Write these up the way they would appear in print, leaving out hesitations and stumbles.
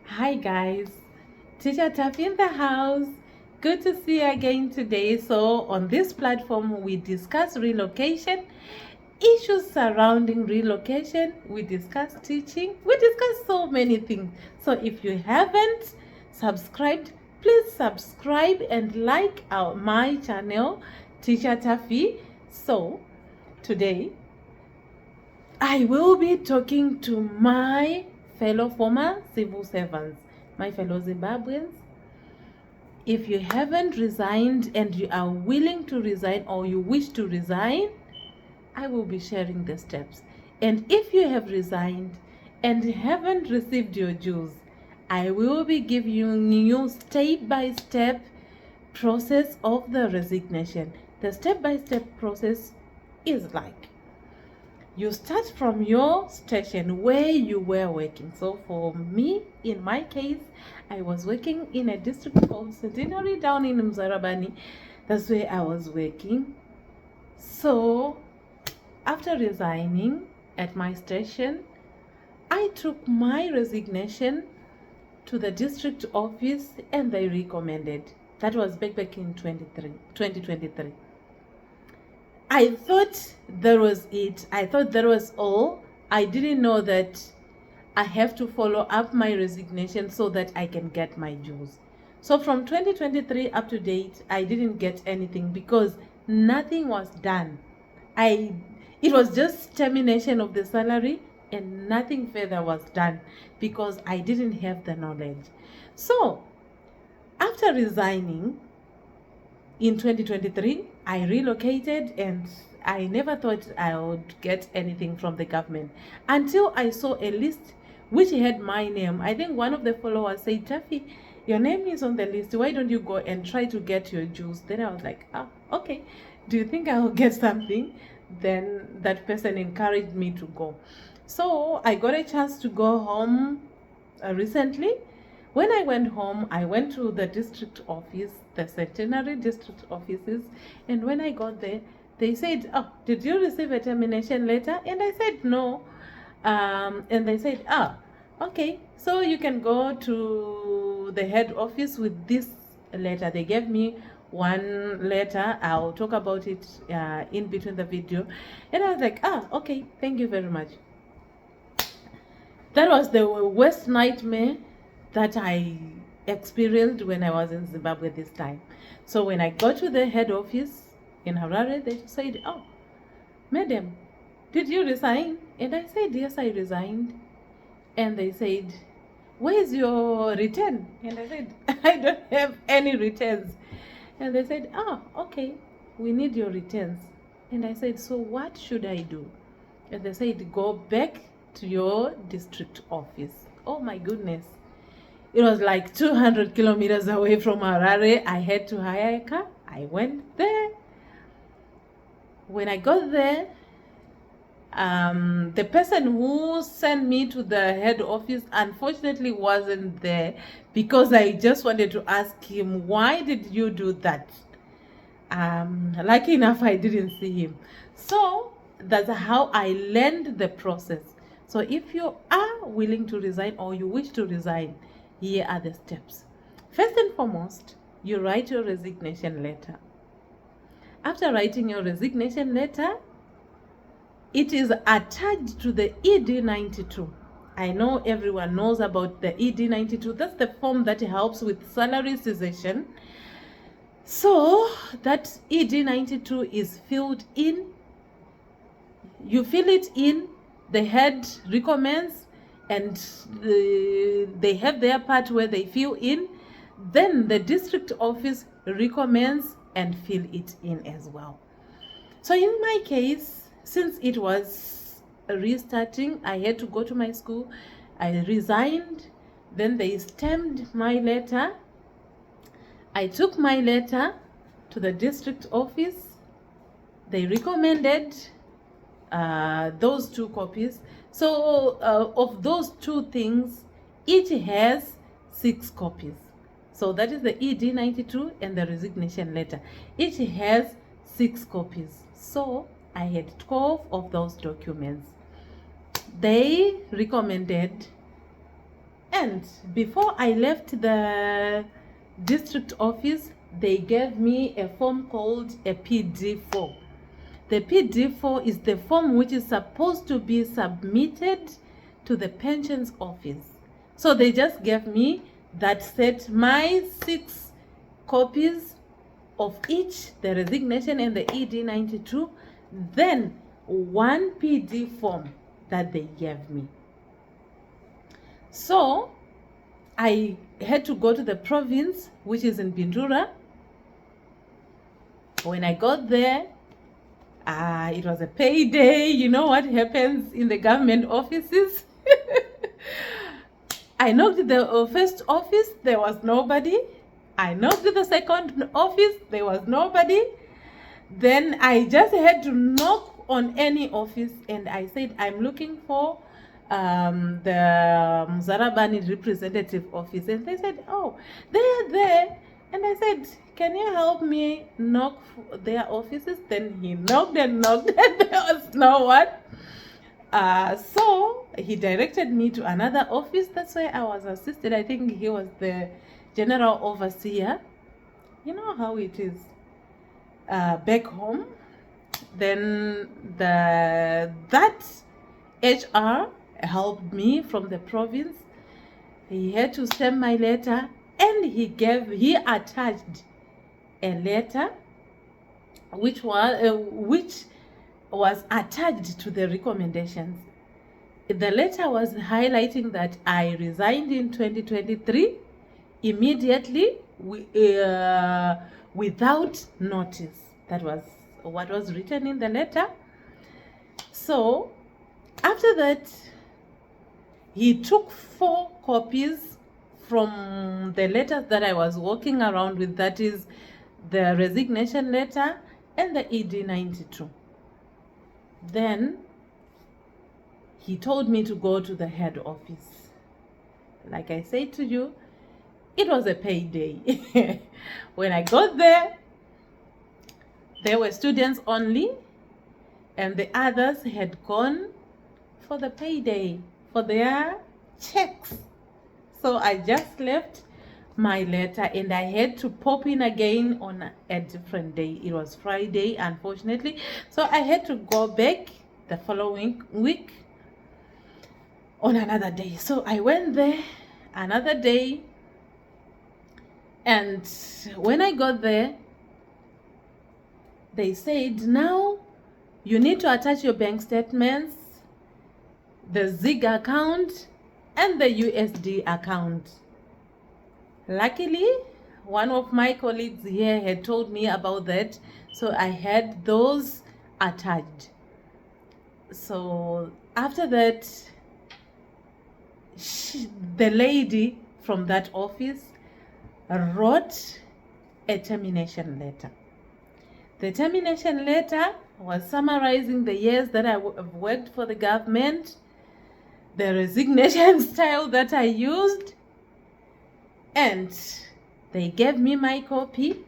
Hi guys, Teacher Taffy in the house. Good to see you again today. So on this platform we discuss relocation, issues surrounding relocation, we discuss teaching, we discuss so many things. So if you haven't subscribed, please subscribe and like my channel, Teacher Taffy. So today I will be talking to my fellow former civil servants, my fellow Zimbabweans. If you haven't resigned and you are willing to resign or you wish to resign, I will be sharing the steps. And if you have resigned and haven't received your dues, I will be giving you step-by-step process of the resignation. The step-by-step process is like you start from your station where you were working. So for me, in my case, I was working in a district called Centenary down in Mzarabani. That's where I was working. So after resigning at my station, I took my resignation to the district office and they recommended. That was back in 2023. I thought that was it. I thought that was all. I didn't know that I have to follow up my resignation so that I can get my dues. So from 2023 up to date, I didn't get anything because nothing was done. It was just termination of the salary and nothing further was done because I didn't have the knowledge. So after resigning, in 2023, I relocated and I never thought I would get anything from the government until I saw a list which had my name. I think one of the followers said, Taffy, your name is on the list. Why don't you go and try to get your dues? Then I was like, okay. Do you think I will get something? Then that person encouraged me to go. So I got a chance to go home recently. When I went home, I went to the district office, the Centenary district offices, and when I got there, they said, oh, did you receive a termination letter? And I said, no. And they said, okay, so you can go to the head office with this letter. They gave me one letter. I'll talk about it in between the video. And I was like, okay, thank you very much. That was the worst nightmare that I experienced when I was in Zimbabwe this time. So when I got to the head office in Harare, they said, oh, madam, did you resign? And I said, yes, I resigned. And they said, where's your return? And I said, I don't have any returns. And they said, okay, we need your returns. And I said, so what should I do? And they said, go back to your district office. Oh my goodness. It was like 200 kilometers away from Harare. I had to hire a car. I went there. When I got there, the person who sent me to the head office unfortunately wasn't there because I just wanted to ask him, why did you do that? Lucky enough, I didn't see him. So that's how I learned the process. So if you are willing to resign or you wish to resign, here are the steps. First and foremost, you write your resignation letter. After writing your resignation letter, it is attached to the ED92. I know everyone knows about the ED92. That's the form that helps with salary cessation. So that ED92 is filled in. You fill it in, the head recommends, and they have their part where they fill in. Then the district office recommends and fill it in as well. So in my case, since it was restarting, I had to go to my school. I resigned. Then they stamped my letter. I took my letter to the district office. They recommended those 2 copies. So of those 2 things, each has 6 copies. So that is the ED92 and the resignation letter. Each has 6 copies. So I had 12 of those documents. They recommended And before I left the district office, they gave me a form called a PD4. The PD4 is the form which is supposed to be submitted to the pensions office. So they just gave me that set, my 6 copies of each, the resignation and the ED92, then 1 PD form that they gave me. So I had to go to the province, which is in Bindura. When I got there, it was a payday. You know what happens in the government offices? I knocked at the first office, there was nobody. I knocked at the second office, there was nobody. Then I just had to knock on any office, and I said, I'm looking for the Mzarabani representative office. And they said, oh, they are there. And I said, can you help me knock their offices? Then he knocked and knocked, and there was no one. So he directed me to another office. That's why I was assisted. I think he was the general overseer. You know how it is back home. Then that HR helped me from the province. He had to stamp my letter, and he attached a letter which was attached to the recommendations. The letter was highlighting that I resigned in 2023 immediately without notice. That was what was written in the letter. So after that, he took 4 copies from the letters that I was walking around with, that is the resignation letter and the ED92. Then he told me to go to the head office. Like I said to you, it was a payday. When I got there, there were students only, and the others had gone for the payday, for their checks. So I just left my letter, and I had to pop in again on a different day. It was Friday, unfortunately. So I had to go back the following week on another day. So I went there another day, and when I got there, they said, now you need to attach your bank statements, the ZIG account, and the USD account. Luckily, one of my colleagues here had told me about that, so I had those attached. So after that, the lady from that office wrote a termination letter. The termination letter was summarizing the years that I have worked for the government, the resignation style that I used, and they gave me my copy.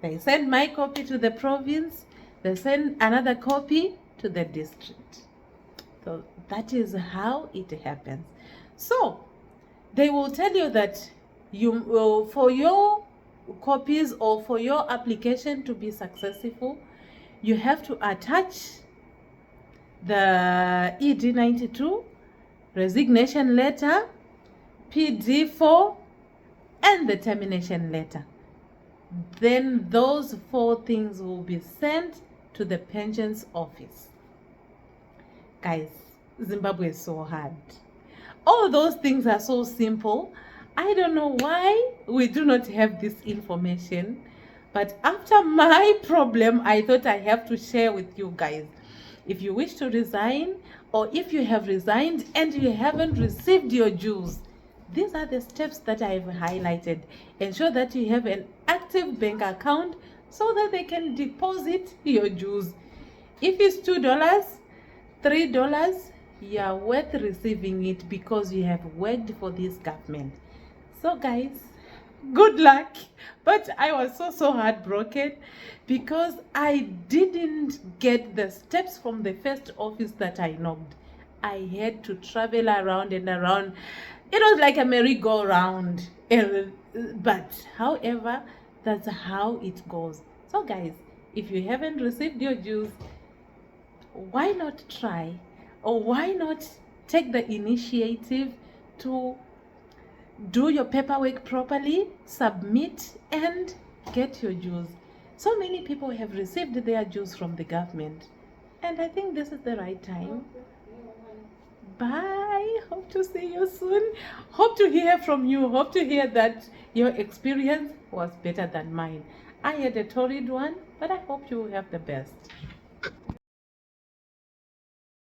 They sent my copy to the province. They sent another copy to the district. So that is how it happens. So they will tell you that you will, for your copies or for your application to be successful, you have to attach the ED92, resignation letter, PD4, and the termination letter. Then those 4 things will be sent to the pensions office. Guys, Zimbabwe is so hard. All those things are so simple. I don't know why we do not have this information, but after my problem, I thought I have to share with you guys. If you wish to resign, or if you have resigned and you haven't received your dues, these are the steps that I have highlighted. Ensure that you have an active bank account so that they can deposit your dues. If it's $2, $3, you are worth receiving it because you have worked for this government. So guys, good luck. But I was so heartbroken because I didn't get the steps from the first office that I knocked. I had to travel around and around. It was like a merry-go-round. But however, that's how it goes. So guys, if you haven't received your juice, why not try, or why not take the initiative to do your paperwork properly, submit, and get your juice. So many people have received their juice from the government, and I think this is the right time. Bye. Hope to see you soon. Hope to hear from you. Hope to hear that your experience was better than mine. I had a torrid one, but I hope you have the best.